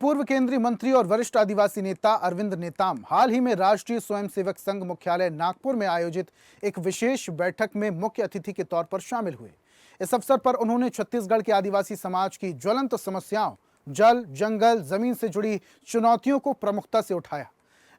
पूर्व केंद्रीय मंत्री और वरिष्ठ आदिवासी नेता अरविंद नेताम हाल ही में राष्ट्रीय स्वयंसेवक संघ मुख्यालय नागपुर में आयोजित एक विशेष बैठक में मुख्य अतिथि के तौर पर शामिल हुए। इस अवसर पर उन्होंने छत्तीसगढ़ के आदिवासी समाज की ज्वलंत समस्याओं, जल, जंगल, जमीन से जुड़ी चुनौतियों को प्रमुखता से उठाया।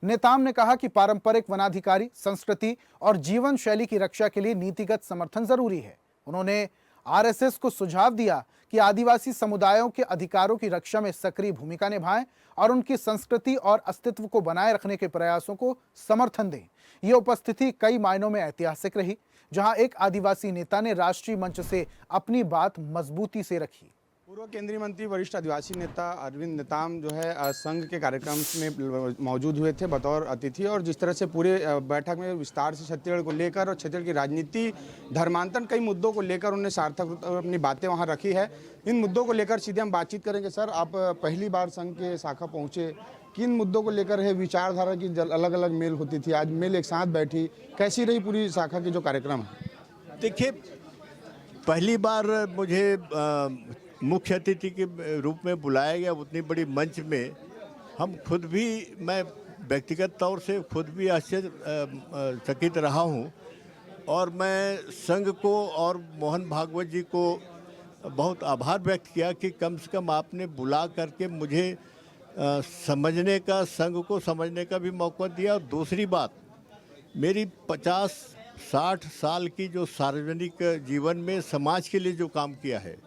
नेताम ने कहा कि पारंपरिक वनाधिकारी संस्कृति और जीवन शैली की रक्षा के लिए नीतिगत समर्थन जरूरी है। उन्होंने आरएसएस को सुझाव दिया कि आदिवासी समुदायों के अधिकारों की रक्षा में सक्रिय भूमिका निभाएं और उनकी संस्कृति और अस्तित्व को बनाए रखने के प्रयासों को समर्थन दें। ये उपस्थिति कई मायनों में ऐतिहासिक रही, जहां एक आदिवासी नेता ने राष्ट्रीय मंच से अपनी बात मजबूती से रखी। पूर्व केंद्रीय मंत्री वरिष्ठ आदिवासी नेता अरविंद नेताम जो है संघ के कार्यक्रम में मौजूद हुए थे बतौर अतिथि, और जिस तरह से पूरे बैठक में विस्तार से छत्तीसगढ़ को लेकर और छत्तीसगढ़ की राजनीति, धर्मांतरण, कई मुद्दों को लेकर उन्होंने सार्थक अपनी बातें वहां रखी है। इन मुद्दों को लेकर सीधे हम बातचीत करेंगे। सर, आप पहली बार संघ के शाखा पहुंचे, किन मुद्दों को लेकर है? विचारधारा की अलग अलग मेल होती थी, आज मेल एक साथ बैठी, कैसी रही पूरी शाखा की जो कार्यक्रम है? देखिए, पहली बार मुझे मुख्य अतिथि के रूप में बुलाया गया उतनी बड़ी मंच में। हम खुद भी, मैं व्यक्तिगत तौर से खुद भी आश्चर्यचकित रहा हूँ, और मैं संघ को और मोहन भागवत जी को बहुत आभार व्यक्त किया कि कम से कम आपने बुला करके मुझे समझने का, संघ को समझने का भी मौका दिया। और दूसरी बात, मेरी 50-60 साल की जो सार्वजनिक जीवन में समाज के लिए जो काम किया है,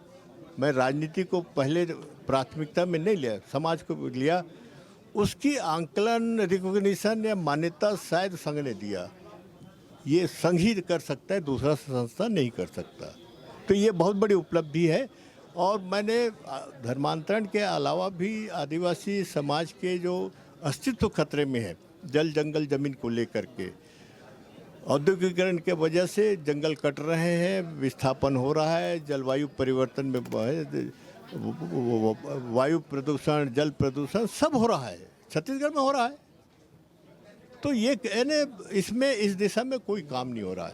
मैं राजनीति को पहले प्राथमिकता में नहीं लिया, समाज को लिया, उसकी आंकलन, रिकॉग्निशन या मान्यता शायद संघ ने दिया। ये संघ ही कर सकता है, दूसरा संस्था नहीं कर सकता। तो ये बहुत बड़ी उपलब्धि है। और मैंने धर्मांतरण के अलावा भी आदिवासी समाज के जो अस्तित्व खतरे में है, जल, जंगल, जमीन को लेकर के, औद्योगिकरण के वजह से जंगल कट रहे हैं, विस्थापन हो रहा है, जलवायु परिवर्तन में वायु प्रदूषण, जल प्रदूषण सब हो रहा है, छत्तीसगढ़ में हो रहा है। तो ये इसमें, इस दिशा में कोई काम नहीं हो रहा है,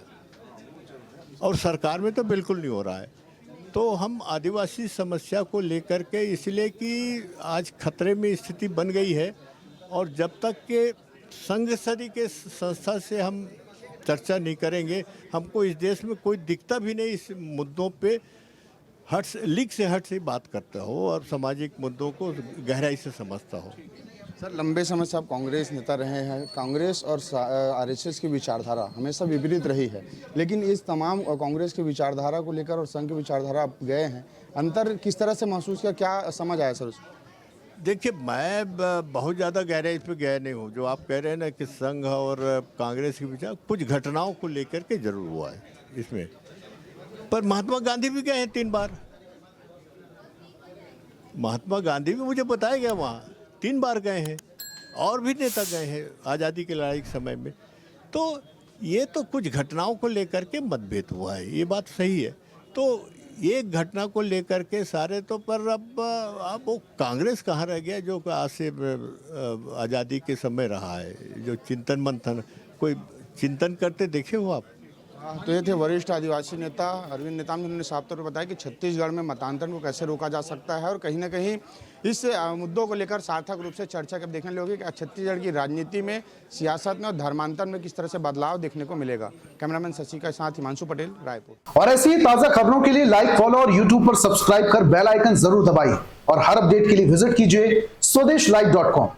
और सरकार में तो बिल्कुल नहीं हो रहा है। तो हम आदिवासी समस्या को लेकर के, इसलिए कि आज खतरे में स्थिति बन गई है, और जब तक के संघ सदी के संस्था से हम चर्चा नहीं करेंगे, हमको इस देश में कोई दिखता भी नहीं इस मुद्दों पे लीक से हट से बात करता हो और सामाजिक मुद्दों को गहराई से समझता हो। सर, लंबे समय से आप कांग्रेस नेता रहे हैं। कांग्रेस और आरएसएस की विचारधारा हमेशा विपरीत रही है, लेकिन इस तमाम कांग्रेस की विचारधारा को लेकर और संघ की विचारधारा आप गए हैं, अंतर किस तरह से महसूस किया, क्या समझ आया सर उसमें? देखिए, मैं बहुत ज़्यादा गहराई इस पर गया नहीं हूँ। जो आप कह रहे हैं ना कि संघ और कांग्रेस के विचार, कुछ घटनाओं को लेकर के जरूर हुआ है इसमें। पर महात्मा गांधी भी गए हैं 3 बार। महात्मा गांधी भी मुझे बताया गया वहाँ 3 बार गए हैं, और भी नेता गए हैं आज़ादी की लड़ाई के समय में। तो ये तो कुछ घटनाओं को लेकर के मतभेद हुआ है, ये बात सही है। तो ये घटना को लेकर के सारे तो, पर अब वो कांग्रेस कहाँ रह गया जो आज से आज़ादी के समय रहा है, जो चिंतन मंथन, कोई चिंतन करते देखे हो आप? तो ये थे वरिष्ठ आदिवासी नेता अरविंद नेताम, जिन्होंने साफ तौर पर बताया कि छत्तीसगढ़ में मतांतरण को कैसे रोका जा सकता है, और कहीं ना कहीं इस मुद्दों को लेकर सार्थक रूप से चर्चा कब देखने लगे कि छत्तीसगढ़ की राजनीति में, सियासत में और धर्मांतरण में किस तरह से बदलाव देखने को मिलेगा। कैमरामैन शशि के साथ हिमांशु पटेल, रायपुर। और ऐसी ही ताजा खबरों के लिए लाइक, फॉलो और यूट्यूब पर सब्सक्राइब कर बेल आइकन जरूर दबाइए, और हर अपडेट के लिए विजिट कीजिए स्वदेशलाइव.com।